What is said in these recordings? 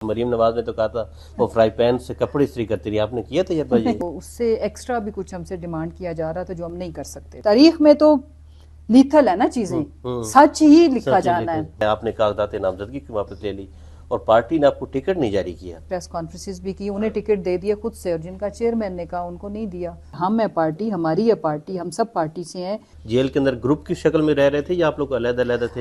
مریم نواز نے تو کہا تھا وہ فرائی پین سے کپڑے استری کرتی رہی، آپ نے کیا تجربہ جی؟ اس سے ایکسٹرا بھی کچھ ہم سے ڈیمانڈ کیا جا رہا تھا جو ہم نہیں کر سکتے. تاریخ میں تو لیتھل ہے نا چیزیں، سچ ہی لکھا جانا ہے. آپ نے کاغذات نامزدگی کیوں واپس لے لی اور پارٹی نے آپ کو ٹکٹ نہیں جاری کیا؟ پریس کانفرنسز بھی کی، انہیں ٹکٹ دے دیا خود سے، اور جن کا چیئرمین نے کہا ان کو نہیں دیا. ہم ہے پارٹی، ہماری ہے پارٹی، ہم سب پارٹی سے ہیں. جیل کے اندر گروپ کی شکل میں رہ رہے تھے یا آپ لوگ علیحدہ علیحدہ تھے؟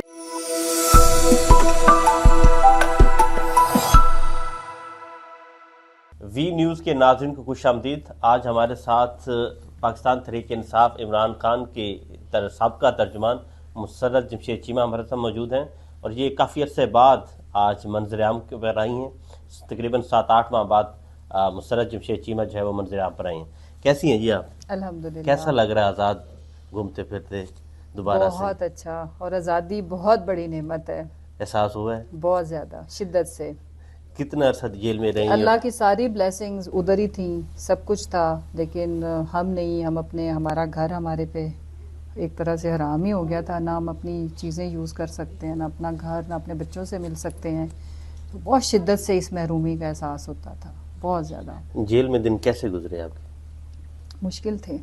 وی نیوز کے ناظرین کو خوش آمدید. آج ہمارے ساتھ پاکستان تحریک انصاف عمران خان کے سابقہ ترجمان مسرت جمشید چیمہ ہمارے ساتھ موجود ہیں، اور یہ کافی عرصے بعد آج منظر عام پر آئی ہیں. تقریباً 7-8 ماہ بعد مسرت جمشید چیمہ جو ہے وہ منظر عام پر آئی ہیں. کیسی ہیں جی آپ؟ الحمدللہ. کیسا لگ رہا ہے آزاد گھومتے پھرتے دوبارہ سے؟ بہت اچھا، اور آزادی بہت بڑی نعمت ہے. احساس ہوا ہے؟ بہت زیادہ شدت سے. کتنا عرصہ جیل میں رہی ہیں؟ اللہ کی ساری بلیسنگز ادھر ہی تھیں، سب کچھ تھا، لیکن ہم نہیں، ہم اپنے، ہمارا گھر ہمارے پہ ایک طرح سے حرام ہی ہو گیا تھا. نہ ہم اپنی چیزیں یوز کر سکتے ہیں، نہ اپنا گھر، نہ اپنے بچوں سے مل سکتے ہیں. تو بہت شدت سے اس محرومی کا احساس ہوتا تھا، بہت زیادہ. جیل میں دن کیسے گزرے آپ کے؟ مشکل تھے.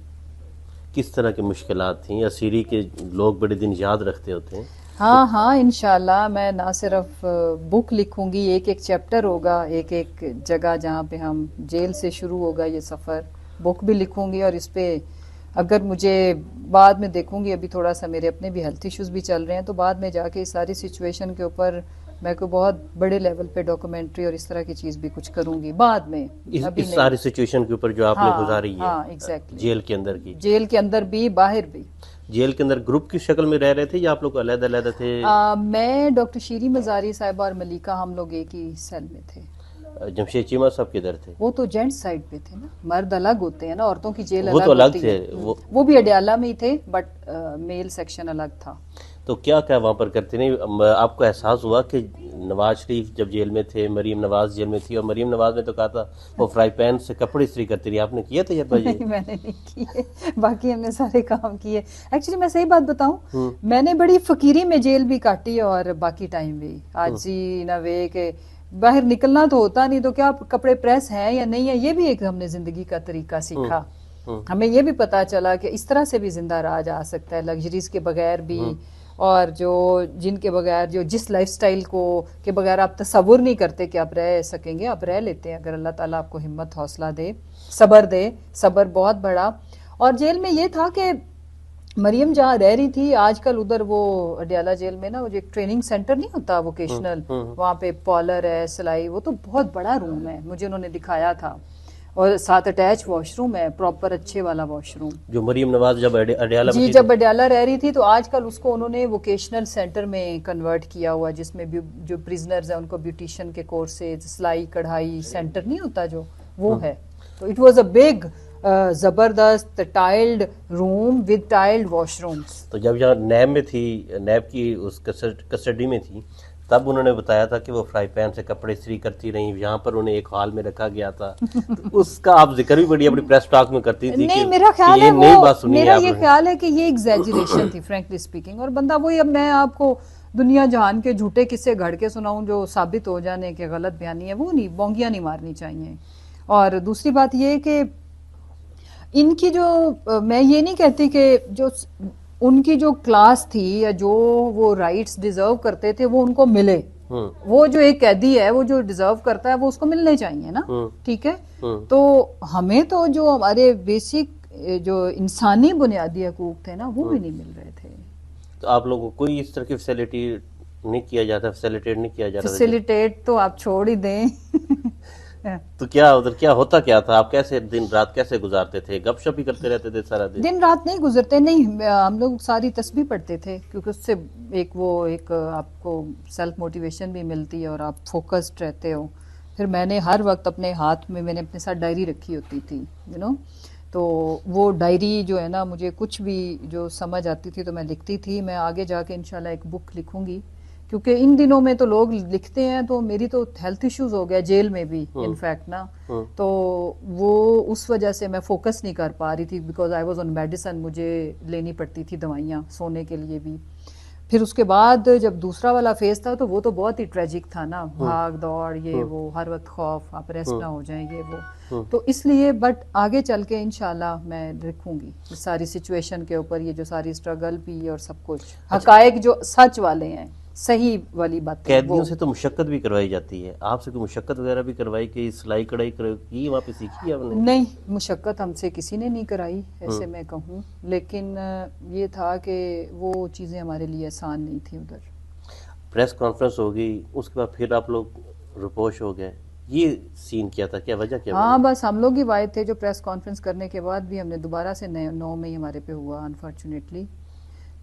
کس طرح کی مشکلات تھیں؟ اسیری کے لوگ بڑے دن یاد رکھتے ہوتے ہیں. ہاں انشاءاللہ میں نہ صرف بک لکھوں گی، ایک ایک چیپٹر ہوگا، ایک ایک جگہ جہاں پہ ہم جیل سے شروع ہوگا یہ سفر، بک بھی لکھوں گی. اور اس پہ اگر مجھے بعد میں دیکھوں گی، ابھی تھوڑا سا میرے اپنے بھی ہیلتھ ایشوز بھی چل رہے ہیں، تو بعد میں جا کے اس ساری سچویشن کے اوپر میں کوئی بہت بڑے لیول پہ ڈاکومنٹری اور اس طرح کی چیز بھی کچھ کروں گی بعد میں. اس ساری سچویشن کے اوپر جو آپ نے گزاری ہے ایگزیکٹلی جیل کے اندر کی، جیل کے اندر بھی باہر بھی. جیل کے اندر گروپ کی شکل میں رہ رہے تھے یا آپ لوگ علیحدہ علیحدہ تھے؟ میں ڈاکٹر شیری مزاری صاحبہ اور ملیکہ ہم لوگ ایک ہی سیل میں تھے. جمشید چیمہ صاحب کدھر تھے؟ وہ تو جینٹ سائڈ پہ تھے نا، مرد الگ ہوتے ہیں نا، عورتوں کی جیل وہ تو الگ ہوتی تھے. ہے. وہ بھی اڈیالہ میں ہی تھے، بٹ میل سیکشن الگ تھا. تو کیا کیا وہاں پر کرتے؟ نہیں آپ کو احساس ہوا کہ نواز شریف جب جیل میں تھے، مریم نواز جیل میں تھی، اور مریم نواز نے تو کہا تھا وہ فرائی پین سے کپڑے استری کرتی رہی، آپ نے کیا تجربہ جی؟ میں نے نہیں کیے، باقی ہم نے سارے کام کیے. ایکچولی میں صحیح بات بتاؤں، میں نے بڑی فقیری میں جیل بھی کاٹی اور باقی ٹائم بھی. آج ہی نہ وے کہ باہر نکلنا تو ہوتا نہیں، تو کیا کپڑے پریس ہیں یا نہیں ہے، یہ بھی ایک ہم نے زندگی کا طریقہ سیکھا. ہمیں یہ بھی پتا چلا کہ اس طرح سے بھی زندہ رہا جا سکتا ہے، لگژریز کے بغیر بھی، اور جو جن کے بغیر، جو جس لائف سٹائل کو کے بغیر آپ تصور نہیں کرتے کہ آپ رہ سکیں گے، آپ رہ لیتے ہیں اگر اللہ تعالیٰ آپ کو ہمت حوصلہ دے، صبر دے. صبر بہت بڑا. اور جیل میں یہ تھا کہ مریم جہاں رہ رہی تھی، آج کل ادھر وہ اڈیالہ جیل میں نا وہ جو ایک ٹریننگ سینٹر نہیں ہوتا ووکیشنل، وہاں پہ پالر ہے، سلائی، وہ تو بہت بڑا روم ہے، مجھے انہوں نے دکھایا تھا، اور ساتھ اٹیچ واش روم ہے، پراپر اچھے والا واش روم. جو مریم نواز جب اڈیالہ میں جی تھی جب اڈیالہ رہ رہی تھی، تو آج کل اس کو انہوں نے ووکیشنل سینٹر میں کنورٹ کیا ہوا، جس میں جو پریزنرز ہیں ان کو بیوٹیشین کے کورسز، سلائی کڑھائی سینٹر نہیں ہوتا جو، وہ ہے. تو اٹ واز اے بگ زبردست ٹائلڈ روم ود ٹائلڈ واش رومز. تو جب یہاں نیب میں تھی، نیب کی اس کسٹڈی میں تھی، تب انہوں نے بتایا تھا کہ وہ فرائی پین سے کپڑے استری کرتی رہیں، یہاں پر انہیں ایک ہال میں رکھا گیا تھا. اس کا آپ ذکر بھی بڑی اپنی پریس ٹاک میں کرتی تھی. نہیں، میرا خیال ہے میرا یہ خیال ہے کہ یہ ایگزیجریشن تھی فرینکلی اسپیکنگ. اور بندہ وہی، اب میں آپ کو دنیا جہان کے جھوٹے قصے گھڑ کے سناؤں جو ثابت ہو جانے کہ غلط بیانی ہے، وہ نہیں، بونگیاں نہیں مارنی چاہیے. اور دوسری بات یہ کہ ان کی جو، میں یہ نہیں کہتی کہ جو ان کی جو کلاس تھی یا جو وہ رائٹس ڈیزرو کرتے تھے وہ ان کو ملے. وہ جو ایک قیدی ہے، وہ جو ڈیزرو کرتا ہے وہ اس کو ملنے چاہیے نا، ٹھیک ہے. تو ہمیں تو جو ہمارے بیسک جو انسانی بنیادی حقوق تھے نا، وہ بھی نہیں مل رہے تھے. تو آپ لوگوں کو کوئی اس طرح کی فیسلٹی نہیں کیا جاتا، فیسلیٹیٹ نہیں کیا جاتا؟ فیسلیٹیٹ تو آپ چھوڑ ہی دیں. تو کیا ادھر کیا ہوتا کیا تھا؟ آپ کیسے دن رات کیسے گزارتے تھے؟ گپ شپ ہی کرتے رہتے تھے سارا دن؟ دن رات نہیں گزرتے، نہیں، ہم لوگ ساری تسبیح پڑھتے تھے، کیونکہ اس سے ایک آپ کو سیلف موٹیویشن بھی ملتی ہے اور آپ فوکسڈ رہتے ہو. پھر میں نے ہر وقت اپنے ہاتھ میں نے اپنے ساتھ ڈائری رکھی ہوتی تھی، تو وہ ڈائری جو ہے نا، مجھے کچھ بھی جو سمجھ آتی تھی تو میں لکھتی تھی. میں آگے جا کے انشاءاللہ ایک بک لکھوں گی، کیونکہ ان دنوں میں تو لوگ لکھتے ہیں، تو میری تو ہیلتھ ایشوز ہو گیا جیل میں بھی انفیکٹ نا، تو وہ اس وجہ سے میں فوکس نہیں کر پا رہی تھی، because I was on medicine, مجھے لینی پڑتی تھی دوائیاں سونے کے لیے بھی. پھر اس کے بعد جب دوسرا والا فیز تھا تو وہ تو بہت ہی ٹریجک تھا نا، بھاگ دوڑ یہ وہ، ہر وقت خوف آپ ریسٹ نہ ہو جائیں یہ وہ، تو اس لیے بٹ آگے چل کے انشاءاللہ میں رکھوں گی اس ساری سچویشن کے اوپر، یہ جو ساری اسٹرگل بھی اور سب کچھ حقائق جو سچ والے ہیں، صحیح والی باتیں. قیدیوں سے تو مشقت بھی کروائی جاتی ہے، آپ سے کوئی مشقت وغیرہ بھی کروائی کہ سلائی کڑھائی کی وہاں پہ سیکھی آپ نے؟ نہیں، مشقت ہم سے کسی نے نہیں کرائی ایسے میں کہوں، لیکن یہ تھا کہ وہ چیزیں ہمارے لیے آسان نہیں تھیں. ادھر پریس کانفرنس ہو گئی، اس کے بعد پھر آپ لوگ رپوش ہو گئے، یہ سین کیا تھا، کیا وجہ کیا؟ ہاں بس ہم لوگ ہی واحد تھے جو پریس کانفرنس کرنے کے بعد بھی ہم نے دوبارہ سے 9 میں ہی ہمارے پہ ہوا انفارچونیٹلی.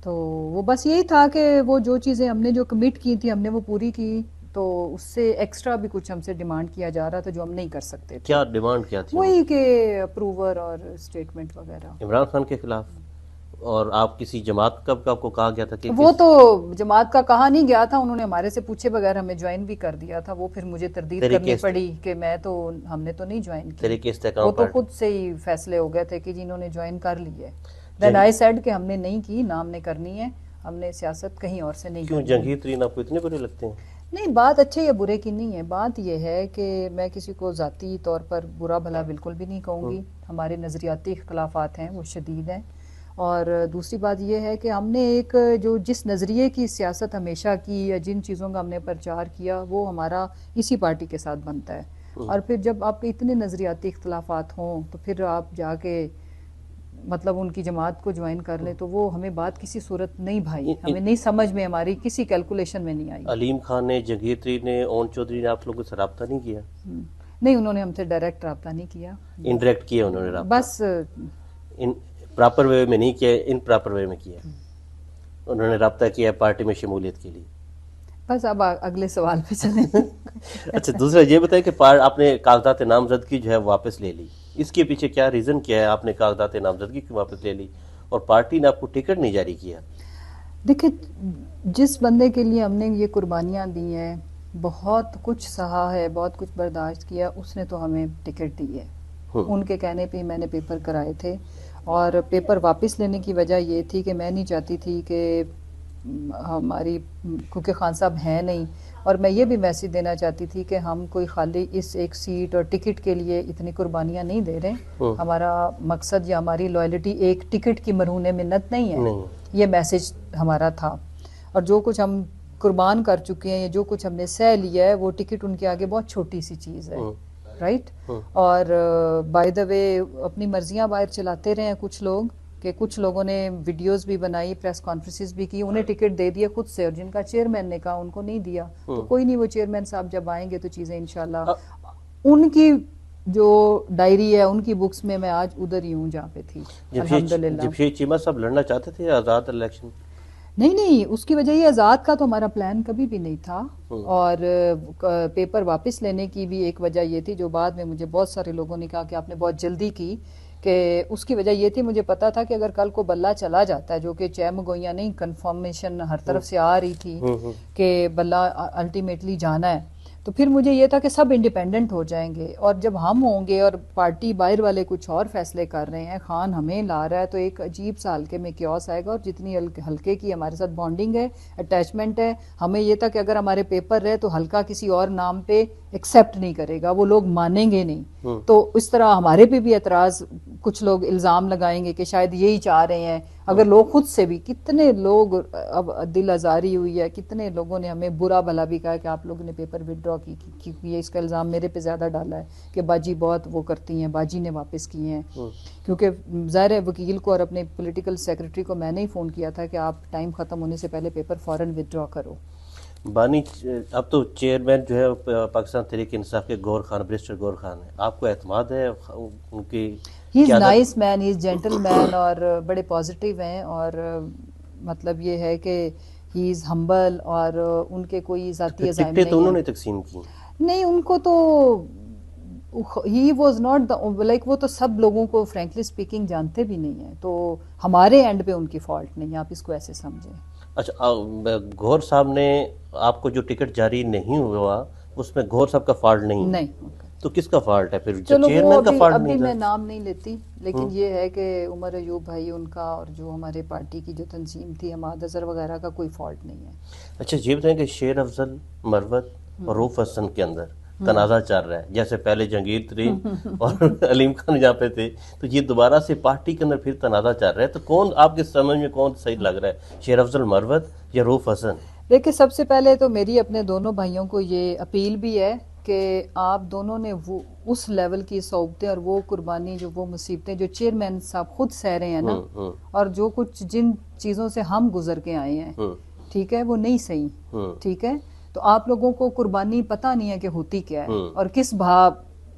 تو وہ بس یہی تھا کہ وہ جو چیزیں ہم نے جو کمٹ کی تھی ہم نے وہ پوری کی، تو اس سے ایکسٹرا بھی کچھ ہم سے ڈیمانڈ کیا جا رہا تھا جو ہم نہیں کر سکتے تھے. کیا ڈیمانڈ کیا تھی؟ وہی کہ اپروور اور اسٹیٹمنٹ وغیرہ عمران خان کے خلاف. اور آپ کسی جماعت کا آپ کو کہا گیا تھا کہ وہ تو جماعت کا کہا نہیں گیا تھا، انہوں نے ہمارے سے پوچھے بغیر ہمیں جوائن بھی کر دیا تھا. وہ پھر مجھے تردید کرنی پڑی کہ میں تو ہم نے تو نہیں جوائن کیا، وہ تو خود سے ہی فیصلے ہو گئے تھے کہ جنہوں نے جوائن کر لی ہے. دین آئی سیڈ کہ ہم نے نہیں کی، نام نے کرنی ہے، ہم نے سیاست کہیں اور سے نہیں کی. کیوں جہانگیر ترین آپ کو اتنے برے لگتے ہیں؟ نہیں، بات اچھے یا برے کی نہیں ہے، بات یہ ہے کہ میں کسی کو ذاتی طور پر برا بھلا بالکل بھی نہیں کہوں گی. ہمارے نظریاتی اختلافات ہیں وہ شدید ہیں، اور دوسری بات یہ ہے کہ ہم نے ایک جو جس نظریے کی سیاست ہمیشہ کی یا جن چیزوں کا ہم نے پرچار کیا وہ ہمارا اسی پارٹی کے ساتھ بنتا ہے. اور پھر جب آپ کے اتنے نظریاتی اختلافات ہوں تو پھر آپ جا کے مطلب ان کی جماعت کو جوائن کر لیں تو وہ ہمیں بات کسی صورت نہیں بھائی، ہمیں نہیں سمجھ میں، ہماری کسی کیلکولیشن میں نہیں آئی. علیم خان نے، جہانگیر ترین نے، اون چودھری نے آپ لوگوں سے رابطہ نہیں کیا؟ نہیں، انہوں نے ہم سے ڈائریکٹ رابطہ نہیں کیا، انڈائریکٹ کیا انہوں نے رابطہ، بس پراپر وے میں نہیں کیا، ان پراپر وے میں کیا. انہوں نے رابطہ کیا پارٹی میں شمولیت کے لیے. بس اب اگلے سوال پہ چلیں. اچھا، دوسرا یہ بتائیں کہ آپ نے کاغذات نامزدگی جو ہے واپس لے لی، اس کے پیچھے کیا ریزن کیا ہے؟ آپ نے کاغذات نامزدگی کیوں واپس لے لی اور پارٹی نے آپ کو ٹکٹ نہیں جاری کیا؟ دیکھیں، جس بندے کے لیے ہم نے یہ قربانیاں دی ہیں، بہت کچھ سہا ہے، بہت کچھ برداشت کیا، اس نے تو ہمیں ٹکٹ دی ہے. ان کے کہنے پہ میں نے پیپر کرائے تھے، اور پیپر واپس لینے کی وجہ یہ تھی کہ میں نہیں چاہتی تھی کہ ہماری، کیونکہ خان صاحب ہیں نہیں، اور میں یہ بھی میسج دینا چاہتی تھی کہ ہم کوئی خالی اس ایک سیٹ اور ٹکٹ کے لیے اتنی قربانیاں نہیں دے رہے. ہمارا مقصد یا ہماری لائلٹی ایک ٹکٹ کی مرہون منت نہیں ہے. یہ میسج ہمارا تھا، اور جو کچھ ہم قربان کر چکے ہیں، جو کچھ ہم نے سہ لیا ہے، وہ ٹکٹ ان کے آگے بہت چھوٹی سی چیز ہے. رائٹ. اور بائی دا وے اپنی مرضیاں باہر چلاتے رہے ہیں کچھ لوگ، کہ کچھ لوگوں نے ویڈیوز بھی بنائی، پریس کانفرنسز بھی کی، انہیں ٹکٹ دے دیا خود سے، اور جن کا چیئرمین نے کہا ان کو نہیں دیا. تو کوئی نہیں، وہ چیئرمین صاحب جب آئیں گے تو چیزیں انشاءاللہ، ان کی جو ڈائری ہے ان کی بکس میں آج ادھر ہی ہوں جہاں پہ تھی الحمدللہ. جمشید چیمہ صاحب لڑنا چاہتے تھے آزاد الیکشن؟ نہیں، اس کی وجہ یہ آزاد کا تو ہمارا پلان کبھی بھی نہیں تھا. اور پیپر واپس لینے کی بھی ایک وجہ یہ تھی جو بعد میں مجھے بہت سارے لوگوں نے کہا کہ آپ نے بہت جلدی کی، کہ اس کی وجہ یہ تھی مجھے پتا تھا کہ اگر کل کو بلہ چلا جاتا ہے، جو کہ چہ مگوئیاں نہیں، کنفرمیشن ہر طرف سے آ رہی تھی کہ بلہ الٹیمیٹلی جانا ہے، تو پھر مجھے یہ تھا کہ سب انڈیپینڈنٹ ہو جائیں گے. اور جب ہم ہوں گے اور پارٹی باہر والے کچھ اور فیصلے کر رہے ہیں، خان ہمیں لا رہا ہے، تو ایک عجیب سا ہلکے میں کیوس آئے گا. اور جتنی ہلکے کی ہمارے ساتھ بانڈنگ ہے، اٹیچمنٹ ہے، ہمیں یہ تھا کہ اگر ہمارے پیپر رہے تو ہلکا کسی اور نام پہ ایکسیپٹ نہیں کرے گا، وہ لوگ مانیں گے نہیں. تو اس طرح ہمارے پہ بھی اعتراض، کچھ لوگ الزام لگائیں گے کہ شاید یہی چاہ رہے ہیں. اگر لوگ خود سے بھی، کتنے لوگ اب دل آزاری ہوئی ہے، کتنے لوگوں نے ہمیں برا بھلا بھی کہا کہ آپ لوگوں نے پیپر وڈرا کی، کیونکہ یہ اس کا الزام میرے پہ زیادہ ڈالا ہے کہ باجی بہت وہ کرتی ہیں، باجی نے واپس کیے ہیں. کیونکہ ظاہر ہے وکیل کو اور اپنے پولیٹیکل سیکرٹری کو میں نے ہی فون کیا تھا کہ آپ ٹائم ختم ہونے سے پہلے پیپر فوراً وڈرا کرو. بانی اب تو چیئرمین جو ہے پاکستان تحریک انصاف کے گور خان، برسٹر گور خان ہے، آپ کو اعتماد ہے ان کی؟ ہی is nice main, he is gentle مین، اور بڑے پازیٹیو ہیں. اور مطلب یہ ہے کہ ہی از ہمبل، اور ان کے کوئی ذاتی عزائم نہیں. تو انہوں نے تقسیم کی نہیں، ان کو تو ہی واز ناٹ لائک، وہ تو سب لوگوں کو فرینکلی اسپیکنگ جانتے بھی نہیں ہیں، تو ہمارے اینڈ پہ ان کی فالٹ نہیں ہے، آپ اس کو ایسے سمجھیں. اچھا، گور صاحب نے آپ کو جو ٹکٹ جاری نہیں ہوا اس میں گور صاحب کا فالٹ نہیں؟ نہیں. تو کس کا فالٹ ہے پھر؟ چلو وہ چیئرمین کا فالٹ ابھی نہیں میں تھا؟ نام نہیں لیتی، لیکن یہ ہے کہ عمر ایوب بھائی ان کا اور جو ہمارے پارٹی کی جو تنظیم تھی حماد اظہر وغیرہ کا کوئی فالٹ نہیں ہے۔ اچھا یہ بتائیں کہ شیر افضل، مروت اور روف حسن کے اندر تنازع چل رہا ہے، جیسے پہلے جہانگیر ترین اور علیم خان یہاں پہ تھے، تو یہ دوبارہ سے پارٹی کے اندر پھر تنازع چل رہا ہے، تو کون آپ کے سمجھ میں کون صحیح لگ رہا ہے، شیر افضل مروت یا روف حسن؟ دیکھیں سب سے پہلے تو میری اپنے دونوں بھائیوں کو یہ اپیل بھی ہے کہ آپ دونوں نے وہ اس لیول کی صحبتیں اور وہ قربانی جو وہ مصیبتیں جو چیئرمین صاحب خود سہ رہے ہیں نا، اور جو کچھ جن چیزوں سے ہم گزر کے آئے ہیں، ٹھیک ہے، وہ نہیں صحیح، ٹھیک ہے، تو آپ لوگوں کو قربانی پتہ نہیں ہے کہ ہوتی کیا ہے اور کس بھا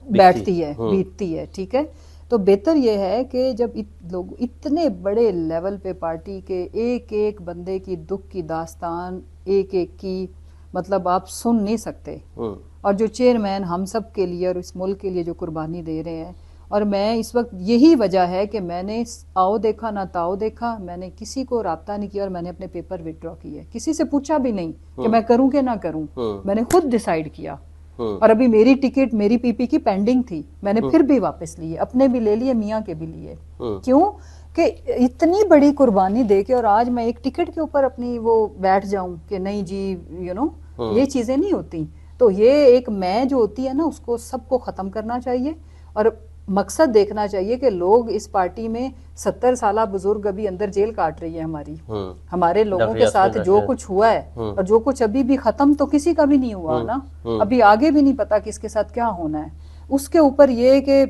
بیٹھتی ہے، بیتتی ہے، ٹھیک ہے۔ تو بہتر یہ ہے کہ جب لوگ اتنے بڑے لیول پہ پارٹی کے ایک ایک بندے کی دکھ کی داستان ایک ایک کی مطلب آپ سن نہیں سکتے، اور جو چیئرمین ہم سب کے لیے اور اس ملک کے لیے جو قربانی دے رہے ہیں، اور میں اس وقت یہی وجہ ہے کہ میں نے آؤ دیکھا نہ تاؤ دیکھا، میں نے کسی کو رابطہ نہیں کیا اور میں نے اپنے پیپر وتھڈرا کیے، کسی سے پوچھا بھی نہیں کہ میں کروں کہ نہ کروں، میں نے خود ڈیسائیڈ کیا، اور ابھی میری ٹکٹ میری پی پی کی پینڈنگ تھی، میں نے پھر بھی واپس لیے، اپنے بھی لے لیے، میاں کے بھی لیے، کیوں کہ اتنی بڑی قربانی دے کے اور آج میں ایک ٹکٹ کے اوپر اپنی وہ بیٹھ جاؤں کہ نہیں جی یہ چیزیں نہیں ہوتی۔ تو یہ ایک میں جو ہوتی ہے نا اس کو سب کو ختم کرنا چاہیے، اور مقصد دیکھنا چاہیے کہ لوگ اس پارٹی میں 70 سالہ بزرگ ابھی اندر جیل کاٹ رہی ہے ہمارے لوگوں کے ساتھ جو کچھ ہوا ہے، اور جو کچھ ابھی بھی ختم تو کسی کا بھی نہیں ہوا نا، ابھی آگے بھی نہیں پتا کس کے ساتھ کیا ہونا ہے، اس کے اوپر یہ کہ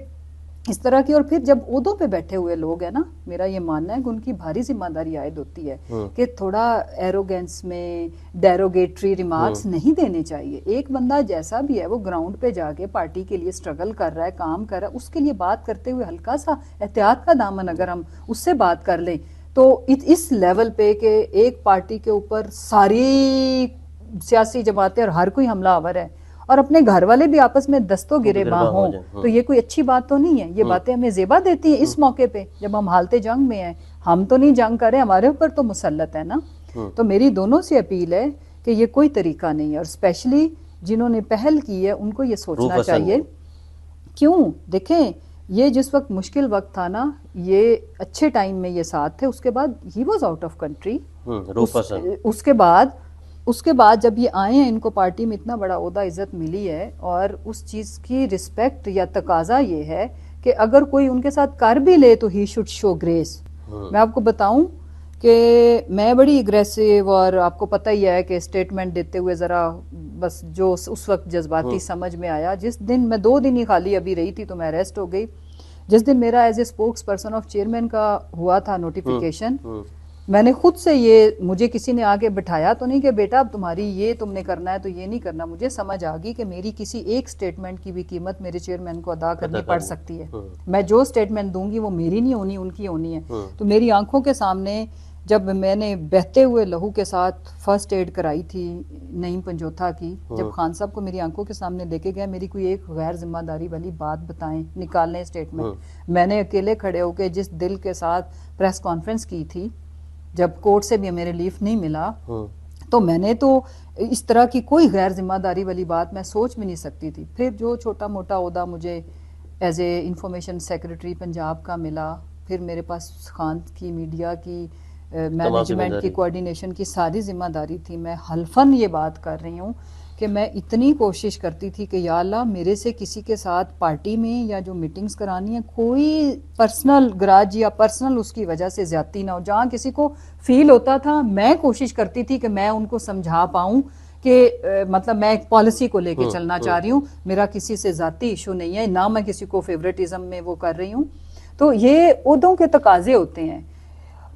اس طرح کی، اور پھر جب عہدوں پہ بیٹھے ہوئے لوگ ہیں نا، میرا یہ ماننا ہے کہ ان کی بھاری ذمہ داری عائد ہوتی ہے کہ تھوڑا ایروگینس میں ڈیروگیٹری ریمارکس نہیں دینے چاہیے۔ ایک بندہ جیسا بھی ہے وہ گراؤنڈ پہ جا کے پارٹی کے لیے سٹرگل کر رہا ہے، کام کر رہا ہے، اس کے لیے بات کرتے ہوئے ہلکا سا احتیاط کا دامن اگر ہم اس سے بات کر لیں تو اس لیول پہ کہ ایک پارٹی کے اوپر ساری سیاسی جماعتیں اور ہر کوئی حملہ آور ہے اور اپنے گھر والے بھی آپس میں دستوں گریباں ہوں، تو یہ کوئی اچھی بات تو نہیں ہے۔ یہ باتیں ہمیں زیبا دیتی ہیں اس موقع پہ جب ہم حالت جنگ میں ہیں، ہم تو نہیں جنگ کر رہے، ہمارے اوپر تو مسلط ہے نا۔ تو میری دونوں سے اپیل ہے کہ یہ کوئی طریقہ نہیں ہے، اور اسپیشلی جنہوں نے پہل کی ہے ان کو یہ سوچنا چاہیے، کیوں دیکھیں یہ جس وقت مشکل وقت تھا نا، یہ اچھے ٹائم میں یہ ساتھ تھے، اس کے بعد ہی واز آؤٹ آف کنٹری، اس کے بعد جب یہ آئے ہیں ان کو پارٹی میں اتنا بڑا عہدہ عزت ملی ہے، اور اس چیز کی رسپیکٹ یا تقاضا یہ ہے کہ اگر کوئی ان کے ساتھ کر بھی لے تو ہی شوڈ شو گریس۔ میں آپ کو بتاؤں کہ میں بڑی اگریسو، اور آپ کو پتہ ہی ہے کہ اسٹیٹمنٹ دیتے ہوئے ذرا بس جو اس وقت جذباتی سمجھ میں آیا، جس دن میں 2 دن ہی خالی ابھی رہی تھی تو میں اریسٹ ہو گئی، جس دن میرا as a spokes person of chairman کا ہوا تھا نوٹیفیکیشن، میں نے خود سے یہ، مجھے کسی نے آگے بٹھایا تو نہیں کہ بیٹا اب تمہاری یہ تم نے کرنا ہے تو یہ نہیں کرنا، مجھے سمجھ آ گئی کہ میری کسی ایک سٹیٹمنٹ کی بھی قیمت میرے چیئرمین کو ادا کرنی پڑ سکتی ہے، میں جو سٹیٹمنٹ دوں گی وہ میری نہیں ہونی، ان کی ہونی ہے۔ تو میری آنکھوں کے سامنے جب میں نے بہتے ہوئے لہو کے ساتھ فرسٹ ایڈ کرائی تھی نعیم پنجوتھا کی، جب خان صاحب کو میری آنکھوں کے سامنے لے کے گیا، میری کوئی ایک غیر ذمہ داری والی بات بتائیں، نکالیں سٹیٹمنٹ، میں نے اکیلے کھڑے ہو کے جس دل کے ساتھ پریس کانفرنس کی تھی، جب کورٹ سے بھی میرے ریلیف نہیں ملا، تو میں نے تو اس طرح کی کوئی غیر ذمہ داری والی بات میں سوچ بھی نہیں سکتی تھی۔ پھر جو چھوٹا موٹا عہدہ مجھے as a information secretary Punjab کا ملا، پھر میرے پاس خان کی میڈیا کی مینجمنٹ کی کوارڈینیشن کی ساری ذمہ داری تھی۔ میں حلفاً یہ بات کر رہی ہوں کہ میں اتنی کوشش کرتی تھی کہ یا اللہ میرے سے کسی کے ساتھ پارٹی میں یا جو میٹنگز کرانی ہے کوئی پرسنل گراج یا پرسنل اس کی وجہ سے زیادتی نہ ہو، جہاں کسی کو فیل ہوتا تھا میں کوشش کرتی تھی کہ میں ان کو سمجھا پاؤں کہ مطلب میں ایک پالیسی کو لے کے چلنا چاہ رہی ہوں، میرا کسی سے ذاتی ایشو نہیں ہے، نہ میں کسی کو فیوریٹزم میں وہ کر رہی ہوں۔ تو یہ عہدوں کے تقاضے ہوتے ہیں،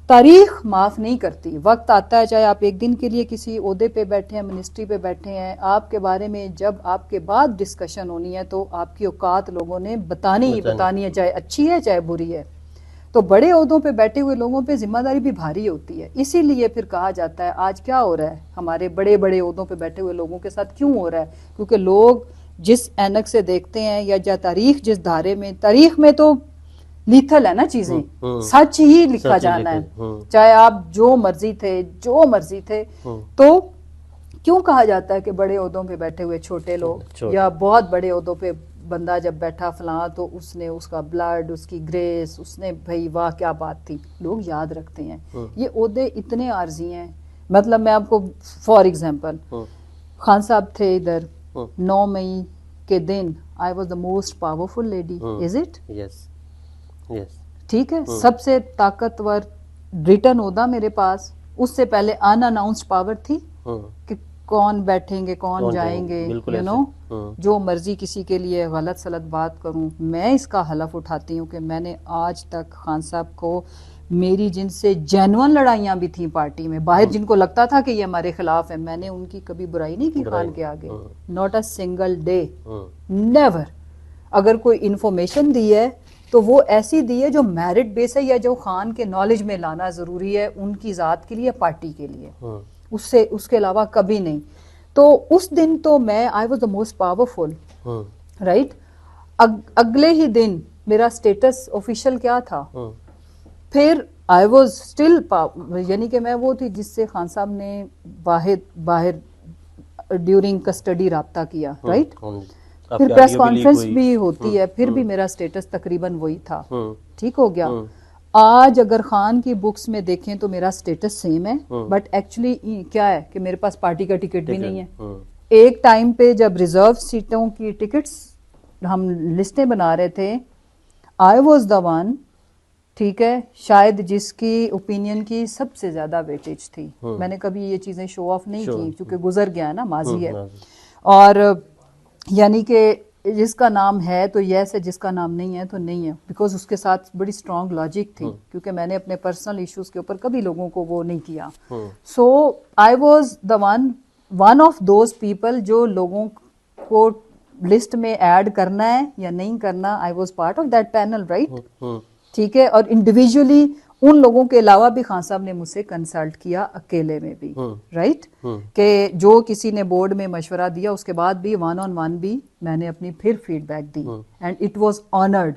تاریخ معاف نہیں کرتی، وقت آتا ہے، چاہے آپ ایک دن کے لیے کسی عہدے پہ بیٹھے ہیں، منسٹری پہ بیٹھے ہیں، آپ کے بارے میں جب آپ کے بعد ڈسکشن ہونی ہے تو آپ کی اوقات لوگوں نے بتانی ہی بتانی ہے، چاہے اچھی ہے چاہے بری ہے۔ تو بڑے عہدوں پہ بیٹھے ہوئے لوگوں پہ ذمہ داری بھی بھاری ہوتی ہے، اسی لیے پھر کہا جاتا ہے آج کیا ہو رہا ہے ہمارے بڑے بڑے عہدوں پہ بیٹھے ہوئے لوگوں کے ساتھ کیوں ہو رہا ہے، کیونکہ لوگ جس اینک سے دیکھتے ہیں یا تاریخ جس دھارے میں، تاریخ میں تو لیتھل ہے نا چیزیں، سچ ہی لکھا جانا ہے، چاہے آپ جو مرضی تھے، تو کیوں کہا جاتا ہے کہ بڑے عہدوں پہ بیٹھے ہوئے چھوٹے لوگ یا بہت بڑے عہدوں پہ بندہ جب بیٹھا فلاں تو اس نے اس کا بلڈ، اس کی گریس، اس نے بھائی واہ کیا بات تھی، لوگ یاد رکھتے ہیں. یہ عہدے اتنے عارضی ہیں. مطلب میں آپ کو فار ایگزامپل، خان صاحب تھے ادھر 9 مئی کے دن، I was the most powerful lady. Is it? Yes yes. ٹھیک ہے، سب سے طاقتور ریٹن عہدہ میرے پاس. اس سے پہلے ان اناؤنسڈ پاور تھی کہ کون بیٹھیں گے، کون جائیں گے، یو نو، جو مرضی کسی کے لیے غلط سلط بات کروں. میں اس کا حلف اٹھاتی ہوں کہ میں نے آج تک خان صاحب کو، میری جن سے جینون لڑائیاں بھی تھیں پارٹی میں باہر، جن کو لگتا تھا کہ یہ ہمارے خلاف ہے، میں نے ان کی کبھی برائی نہیں کی خان کے آگے. Not a single day, never. اگر کوئی انفارمیشن دی ہے تو وہ ایسی دی ہے جو میرٹ بیس ہے، یا جو خان کے نالج میں لانا ضروری ہے ان کی ذات کے لیے، پارٹی کے لیے، اس کے علاوہ کبھی نہیں. تو اس دن تو میں آئی was the most powerful, right. اگلے ہی دن میرا اسٹیٹس آفیشیل کیا تھا، پھر آئی واز اسٹل، یعنی کہ میں وہ تھی جس سے خان صاحب نے باہر ڈیورنگ کسٹڈی رابطہ کیا، رائٹ. پھر پریس کانفرنس بھی ہوتی ہے، پھر بھی میرا اسٹیٹس تقریباً وہی تھا. ٹھیک ہو گیا. آج اگر خان کی بکس میں دیکھیں تو میرا اسٹیٹس سیم ہے، بٹ ایکچولی کیا ہے کہ میرے پاس پارٹی کا ٹکٹ بھی نہیں ہے. ایک ٹائم پہ جب ریزرو سیٹوں کی ٹکٹس ہم لسٹیں بنا رہے تھے، آئی واز دا ون، ٹھیک ہے، شاید جس کی اوپینین کی سب سے زیادہ ویٹیج تھی. میں نے کبھی یہ چیزیں شو آف نہیں کی کیونکہ گزر گیا ہے نا، ماضی ہے. اور یعنی کہ جس کا نام ہے تو یس ہے، جس کا نام نہیں ہے تو نہیں ہے، بیکاز اس کے ساتھ بڑی اسٹرانگ لاجک تھی، کیونکہ میں نے اپنے پرسنل ایشوز کے اوپر کبھی لوگوں کو وہ نہیں کیا. So I was the one of those people جو لوگوں کو لسٹ میں ایڈ کرنا ہے یا نہیں کرنا. I was part of that panel, right. ٹھیک ہے. اور انڈیویجولی ان لوگوں کے علاوہ بھی خان صاحب نے مجھ سے کنسلٹ کیا، اکیلے میں بھی، رائٹ. کہ جو کسی نے بورڈ میں مشورہ دیا اس کے بعد بھی 1 on 1 بھی میں نے اپنی پھر فیڈ بیک دی، اینڈ اٹ واز آنرڈ.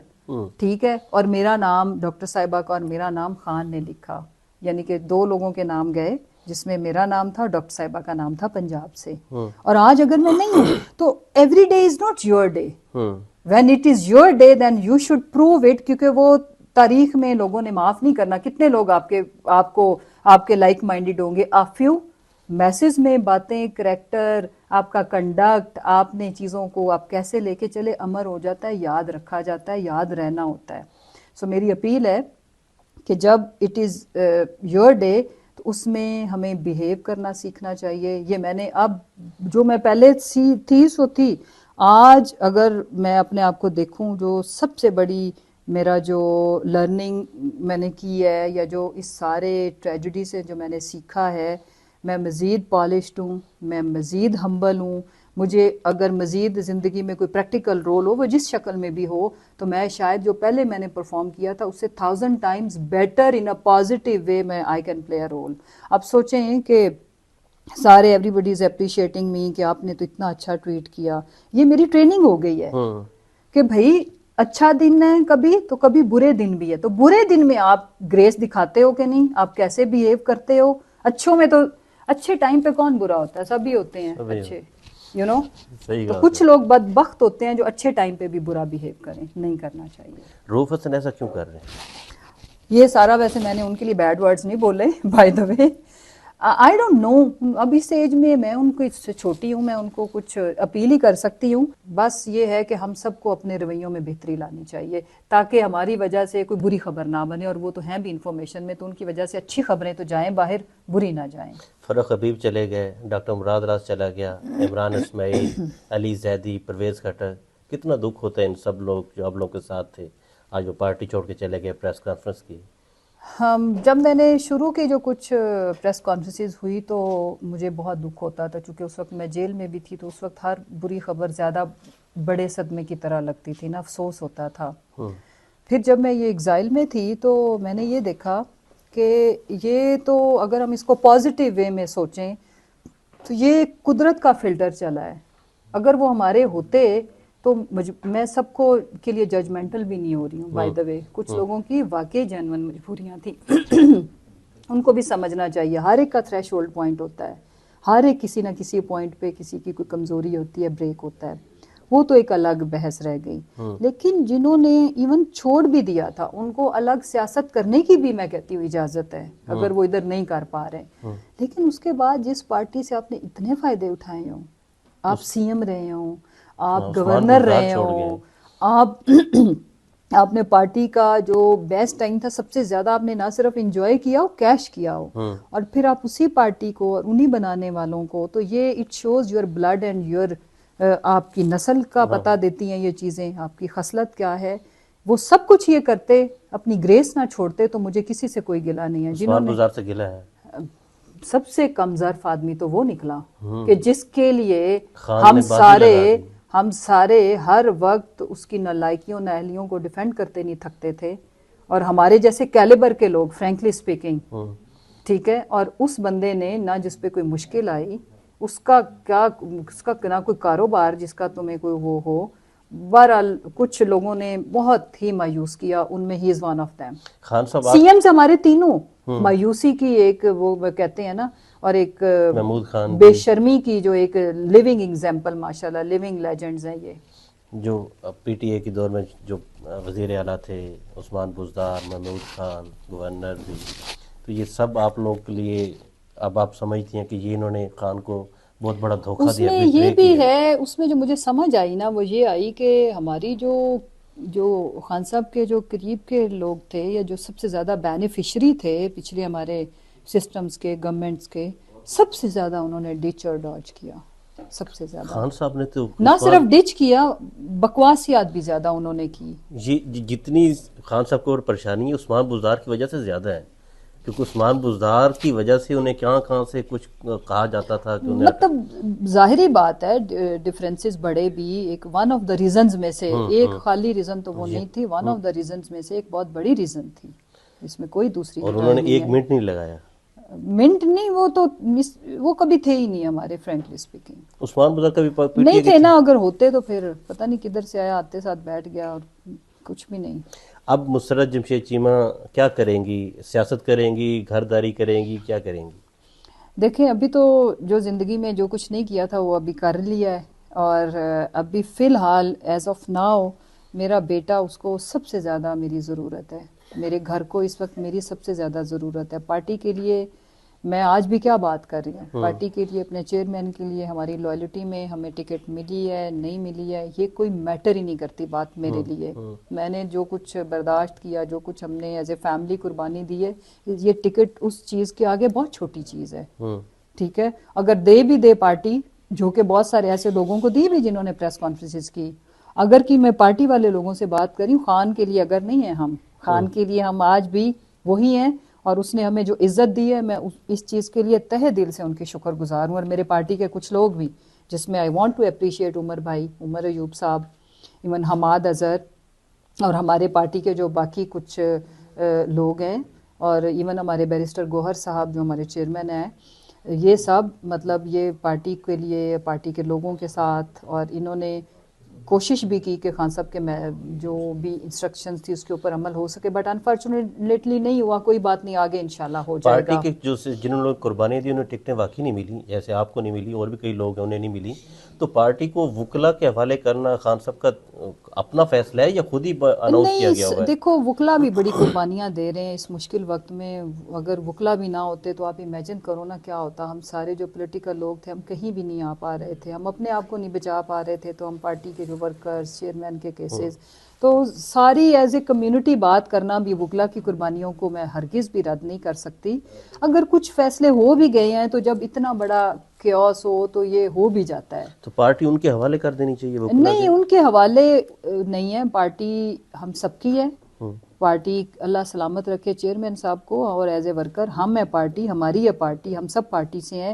ٹھیک ہے. اور میرا نام ڈاکٹر صاحبہ کا اور میرا نام خان نے لکھا، یعنی کہ 2 لوگوں کے نام گئے جس میں میرا نام تھا، ڈاکٹر صاحبہ کا نام تھا پنجاب سے. اور آج اگر میں نہیں ہوں تو every day is not your day. When it is your day then you should prove it, کیونکہ وہ تاریخ میں لوگوں نے معاف نہیں کرنا. کتنے لوگ آپ کے لائک مائنڈیڈ ہوں گے، آپ فیو میسز میں باتیں، کریکٹر، آپ کا کنڈکٹ، آپ نے چیزوں کو آپ کیسے لے کے چلے، امر ہو جاتا ہے، یاد رکھا جاتا ہے، یاد رہنا ہوتا ہے. سو میری اپیل ہے کہ جب اٹ از یور ڈے تو اس میں ہمیں بیہیو کرنا سیکھنا چاہیے. یہ میں نے اب جو میں پہلے تھی سو تھی، آج اگر میں اپنے آپ کو دیکھوں، جو سب سے بڑی میرا جو لرننگ میں نے کی ہے، یا جو اس سارے ٹریجڈی سے جو میں نے سیکھا ہے، میں مزید پالشڈ ہوں، میں مزید ہمبل ہوں. مجھے اگر مزید زندگی میں کوئی پریکٹیکل رول ہو، وہ جس شکل میں بھی ہو، تو میں شاید جو پہلے میں نے پرفارم کیا تھا اس سے 1000 times better in a positive way میں I can play a role. اب سوچیں کہ سارے ایوری بڈی از اپریشیٹنگ می کہ آپ نے تو اتنا اچھا ٹریٹ کیا. یہ میری ٹریننگ ہو گئی ہے کہ بھائی اچھا دن ہے کبھی تو کبھی برے دن بھی ہے. تو برے دن میں آپ گریس دکھاتے ہو کہ نہیں، آپ کیسے بیہیو کرتے ہو. اچھوں میں تو اچھے ٹائم پہ کون برا ہوتا ہے، سبھی ہوتے ہیں اچھے، یو نو. تو کچھ لوگ بدبخت ہوتے ہیں جو اچھے ٹائم پہ بھی برا بیہیو کریں، نہیں کرنا چاہیے. روف حسن ایسا کیوں کر رہے ہیں؟ یہ سارا ویسے میں نے ان کے لیے بیڈ ورڈز نہیں بولے، by the way. I don't know, اب اس ایج میں ان کو اس سے چھوٹی ہوں، میں ان کو کچھ اپیل ہی کر سکتی ہوں. بس یہ ہے کہ ہم سب کو اپنے رویوں میں بہتری لانی چاہیے تاکہ ہماری وجہ سے کوئی بری خبر نہ بنے، اور وہ تو ہیں بھی انفارمیشن میں، تو ان کی وجہ سے اچھی خبریں تو جائیں باہر، بری نہ جائیں. فرق حبیب چلے گئے، ڈاکٹر مراد راز چلا گیا، عمران اسماعیل، علی زیدی، پرویز خٹک. کتنا دکھ ہوتا ہے ان سب لوگ جو آپ لوگ کے ساتھ تھے، آج وہ پارٹی چھوڑ کے چلے گئے. پریس کانفرنس کی جب میں نے شروع کی جو کچھ پریس کانفرنسز ہوئی تو مجھے بہت دکھ ہوتا تھا، چونکہ اس وقت میں جیل میں بھی تھی، تو اس وقت ہر بری خبر زیادہ بڑے صدمے کی طرح لگتی تھی نا، افسوس ہوتا تھا. پھر جب میں یہ ایگزائل میں تھی تو میں نے یہ دیکھا کہ یہ تو اگر ہم اس کو پازیٹیو وے میں سوچیں تو یہ قدرت کا فلٹر چلا ہے. اگر وہ ہمارے ہوتے تو میں سب کو کے لیے ججمنٹل بھی نہیں ہو رہی ہوں، بائی دا وے. کچھ لوگوں کی واقعی جینون مجبوریاں تھیں، ان کو بھی سمجھنا چاہیے. ہر ایک کا تھریش ہولڈ پوائنٹ ہوتا ہے، ہر ایک کسی نہ کسی پوائنٹ پہ کسی کی کوئی کمزوری ہوتی ہے، بریک ہوتا ہے. وہ تو ایک الگ بحث رہ گئی. لیکن جنہوں نے ایون چھوڑ بھی دیا تھا ان کو الگ سیاست کرنے کی بھی میں کہتی ہوں اجازت ہے اگر وہ ادھر نہیں کر پا رہے. لیکن اس کے بعد جس پارٹی سے آپ نے اتنے فائدے اٹھائے ہوں, آپ سی ایم رہے ہوں, آپ گورنر رہے ہوں, آپ نے پارٹی کا جو بیسٹ ٹائم تھا سب سے زیادہ آپ نے نہ صرف انجوائے کیا ہو, کیش کیا ہو, اور پھر آپ اسی پارٹی کو اور انہی بنانے والوں کو, تو یہ it shows your blood and your آپ کی نسل کا پتہ دیتی ہیں یہ چیزیں, آپ کی خصلت کیا ہے. وہ سب کچھ یہ کرتے, اپنی گریس نہ چھوڑتے, تو مجھے کسی سے کوئی گلہ نہیں ہے. جنہوں نے سے گلہ ہے, سب سے کم ظرف آدمی تو وہ نکلا کہ جس کے لیے ہم سارے ہر وقت اس کی نالائکیوں نااہلیوں کو ڈیفینڈ کرتے نہیں تھکتے تھے, اور ہمارے جیسے کیلیبر کے لوگ فرینکلی اسپیکنگ, ٹھیک ہے, اور اس بندے نے نہ جس پہ کوئی مشکل آئی, اس کا نہ کوئی کاروبار جس کا تمہیں کوئی وہ ہو. بہرحال کچھ لوگوں نے بہت ہی مایوس کیا, ان میں ہی is one of them. Khan صاحب سی ایم سے ہمارے تینوں مایوسی کی ایک وہ کہتے ہیں نا, اور ایک محمود خان بے شرمی کی جو ایک لیونگ ایگزامپل, ماشاءاللہ لیونگ لیجنڈز ہیں یہ. جو پی ٹی اے کے دور میں جو وزیر اعلیٰ تھے, عثمان بزدار, محمود خان, گورنر بھی, تو یہ سب آپ لوگ کے لیے اب آپ سمجھتی ہیں کہ یہ انہوں نے خان کو بہت بڑا دھوکہ دیا. اس میں یہ بھی ہے, اس میں جو مجھے سمجھ آئی نا وہ یہ آئی کہ ہماری جو خان صاحب کے جو قریب کے لوگ تھے, یا جو سب سے زیادہ بینیفیشری تھے پچھلے ہمارے سسٹمز کے, گورنمنٹس کے, سب سے زیادہ انہوں نے ڈچ اور ڈاج کیا. سب سے زیادہ خان صاحب نے تو نہ صرف ڈچ کیا, بکواسیات بھی زیادہ انہوں نے کی. جتنی خان صاحب کو اور پریشانی ہے عثمان بزدار کی وجہ سے زیادہ ہے, کیونکہ عثمان بزدار کی وجہ سے انہیں کہاں سے کچھ کہا جاتا تھا کہ مطلب ظاہری بات ہے ڈفرینسز بڑے بھی, ایک ون آف دا ریزنز میں سے, ایک خالی ریزن تو وہ نہیں تھی, ون آف دا ریزنز میں سے ایک بہت بڑی ریزن تھی, اس میں کوئی دوسری اور انہوں نے ایک منٹ نہیں لگایا. منٹ نہیں, وہ کبھی تھے ہی نہیں ہمارے, فرینکلی اسپیکنگ. عثمان بزدار کبھی نہیں تھے نا, اگر ہوتے تو پھر پتہ نہیں کدھر سے آیا, آتے ساتھ بیٹھ گیا اور کچھ بھی نہیں. اب مسرت جمشید چیمہ کیا کریں گی؟ سیاست کریں گی, گھرداری کریں گی, کیا کریں گی؟ دیکھیں ابھی تو جو زندگی میں جو کچھ نہیں کیا تھا وہ ابھی کر لیا ہے, اور ابھی فی الحال ایز آف ناؤ میرا بیٹا, اس کو سب سے زیادہ میری ضرورت ہے, میرے گھر کو اس وقت میری سب سے زیادہ ضرورت ہے. پارٹی کے لیے میں آج بھی کیا بات کر رہی ہوں, پارٹی کے لیے, اپنے چیئرمین کے لیے, ہماری لائلٹی میں ہمیں ٹکٹ ملی ہے نہیں ملی ہے, یہ کوئی میٹر ہی نہیں کرتی بات میرے لیے. میں نے جو کچھ برداشت کیا, جو کچھ ہم نے ایز اے فیملی قربانی دی ہے, یہ ٹکٹ اس چیز کے آگے بہت چھوٹی چیز ہے. ٹھیک ہے, اگر دے بھی دے پارٹی, جو کہ بہت سارے ایسے لوگوں کو دی بھی جنہوں نے پریس کانفرنسز کی, اگر کہ میں پارٹی والے لوگوں سے بات کری ہوں, خان کے لیے اگر نہیں ہیں ہم, خان کے لیے ہم آج بھی وہی ہیں, اور اس نے ہمیں جو عزت دی ہے, میں اس چیز کے لیے تہہ دل سے ان کی شکر گزار ہوں. اور میرے پارٹی کے کچھ لوگ بھی, جس میں آئی وانٹ ٹو اپریشیٹ عمر بھائی, عمر ایوب صاحب, ایون حماد اظہر, اور ہمارے پارٹی کے جو باقی کچھ لوگ ہیں, اور ایون ہمارے بیرسٹر گوہر صاحب جو ہمارے چیئرمین ہیں, یہ سب مطلب یہ پارٹی کے لیے, پارٹی کے لوگوں کے ساتھ, اور انہوں نے کوشش بھی کی کہ خان صاحب کے جو بھی انسٹرکشنز تھی اس کے اوپر عمل ہو سکے, بٹ انفارچونیٹلی نہیں ہوا. کوئی بات نہیں, آگے انشاءاللہ ہو جائے گا. پارٹی کے جنہوں نے قربانی دی انہیں ٹکٹیں واقعی نہیں ملی, جیسے آپ کو نہیں ملی, اور بھی کئی لوگ ہیں انہیں نہیں ملی. تو پارٹی کو وکلا کے حوالے کرنا خان صاحب کا اپنا فیصلہ ہے یا خود ہی اناؤنس کیا گیا ہوا ہے؟ دیکھو وکلا بھی بڑی قربانیاں دے رہے ہیں اس مشکل وقت میں. اگر وکلا بھی نہ ہوتے تو آپ امیجن کرو نا کیا ہوتا. ہم سارے جو پولیٹیکل لوگ تھے, ہم کہیں بھی نہیں آ پا رہے تھے, ہم اپنے آپ کو نہیں بچا پا رہے تھے, تو ہم پارٹی کے جو ورکرز, چیئرمین کے کیسز, تو ساری ایز اے کمیونٹی بات کرنا بھی وکلا کی قربانیوں کو میں ہرگز بھی رد نہیں کر سکتی. اگر کچھ فیصلے ہو بھی گئے ہیں تو جب اتنا بڑا کیوس ہو تو یہ ہو بھی جاتا ہے. تو پارٹی ان کے حوالے کر دینی چاہیے وکلا؟ نہیں, ان کے حوالے نہیں ہے, پارٹی ہم سب کی ہے. پارٹی اللہ سلامت رکھے چیئرمین صاحب کو, اور ایز اے ورکر ہم ہے پارٹی, ہماری ہے پارٹی, ہم سب پارٹی سے ہیں.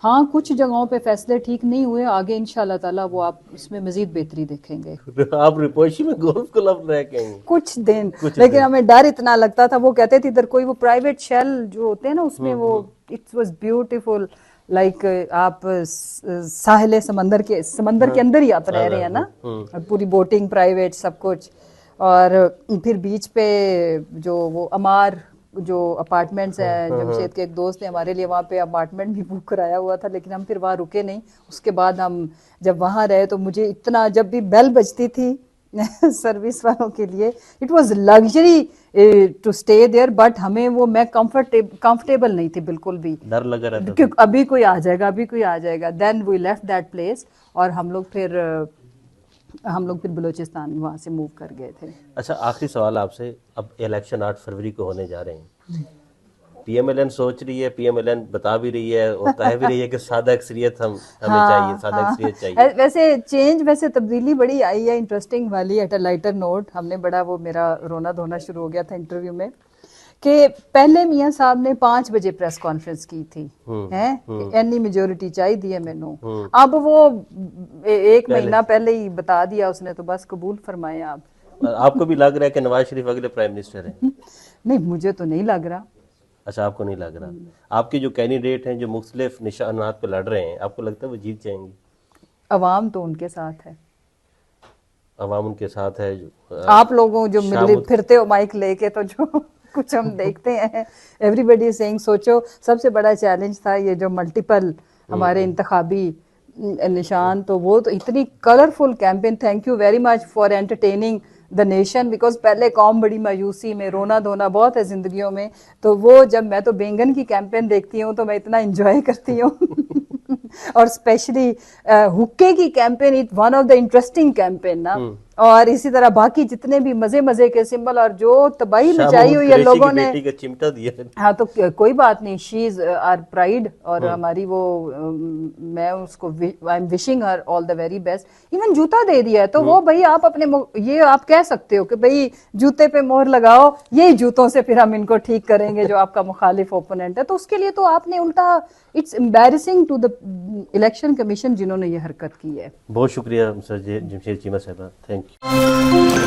ہاں کچھ جگہوں پہ فیصلے ٹھیک نہیں ہوئے, آگے انشاءاللہ تعالیٰ وہ آپ اس میں مزید بہتری دیکھیں گے. آپ رپوشی میں گولف کلب رہ کے ہیں کچھ دن, لیکن ہمیں ڈر اتنا لگتا تھا. وہ کہتے تھے ادھر کوئی وہ پرائیویٹ شیل جو ہوتے ہیں نا, اس میں وہ اٹ واز بیوٹیفل, لائک آپ ساحل سمندر کے اندر ہی آپ رہ رہے ہیں نا, پوری بوٹنگ پرائیویٹ سب کچھ. اور پھر بیچ پہ جو وہ امار جو اپارٹمنٹس ہیں، جمشید کے ایک دوست نے ہمارے لیے وہاں پہ اپارٹمنٹ بھی بک کرایا ہوا تھا، لیکن ہم پھر وہاں رکے نہیں. اس کے بعد ہم جب وہاں رہے تو مجھے اتنا، جب بھی بیل بجتی تھی سروس والوں کے لیے، it was luxury to stay there, but ہمیں وہ، میں کمفرٹیبل نہیں تھی بالکل بھی، ڈر لگا رہتا کہ ابھی کوئی آ جائے گا، ابھی کوئی آ جائے گا. دین وی لیفٹ دیٹ پلیس، اور ہم لوگ پھر بلوچستان وہاں سے موو کر گئے تھے. اچھا آخری سوال آپ سے، اب الیکشن 8 فروری کو ہونے جا رہے ہیں، پی ایم ایل این سوچ رہی ہے، پی ایم ایل این بتا بھی رہی ہے اور کہہ بھی رہی ہے کہ سادہ اکثریت ہمیں چاہیے، سادہ اکثریت چاہیے. ویسے چینج، ویسے تبدیلی بڑی آئی ہے، انٹرسٹنگ والی. ایٹ اے لائٹر نوٹ، ہم نے بڑا، وہ میرا رونا دھونا شروع ہو گیا تھا انٹرویو میں، کہ پہلے میاں صاحب نے 5 بجے پریس کانفرنس کی تھی، اینی میجورٹی چاہیے دی ہے مینوں. اب وہ 1 مہینہ پہلے ہی بتا دیا اس نے، تو بس قبول فرمائے آپ. آپ کو بھی لگ رہا ہے کہ نواز شریف اگلے پرائم منسٹر ہیں؟ نہیں، مجھے تو نہیں لگ رہا. اچھا آپ کو نہیں لگ رہا. آپ کے جو کینڈیڈیٹ ہیں جو مختلف نشانات پہ لڑ رہے ہیں، آپ کو لگتا ہے وہ جیت جائیں گے؟ عوام تو ان کے ساتھ ہے، عوام ان کے ساتھ ہے. آپ لوگوں جو پھرتے ہو مائک لے کے، تو جو کچھ ہم دیکھتے ہیں، ایوری بڈی از سیئنگ. سوچو سب سے بڑا چیلنج تھا یہ جو ملٹیپل ہمارے انتخابی نشان، تو وہ تو اتنی colourful campaign. Thank you very much for entertaining the nation, because پہلے قوم بڑی مایوسی میں، رونا دھونا بہت ہے زندگیوں میں، تو وہ جب میں تو بینگن کی کیمپین دیکھتی ہوں تو میں اتنا انجوائے کرتی ہوں. اور اسپیشلی حکے کی campaign, it one of the interesting campaign نا. اور اسی طرح باقی جتنے بھی مزے مزے کے سمبل، اور جو تباہی مچائی ہوئی ہے لوگوں نے. بیٹی کا چمٹا دیا. ہاں تو کوئی بات نہیں، شی از آر پرائڈ، اور ہماری وہ، میں اس کو I am wishing Hare all the very best. Even جوتا دے دیا ہے، تو وہ بھائی آپ اپنے، یہ آپ کہہ سکتے ہو کہ بھائی جوتے پہ مہر لگاؤ، یہی جوتوں سے پھر ہم ان کو ٹھیک کریں گے جو آپ کا مخالف اوپوننٹ ہے. تو اس کے لیے تو آپ نے الٹا، it's embarrassing to the election commission جنہوں نے یہ حرکت کی ہے. بہت شکریہ مسز جمشید چیمہ صاحبہ، تھینک یو.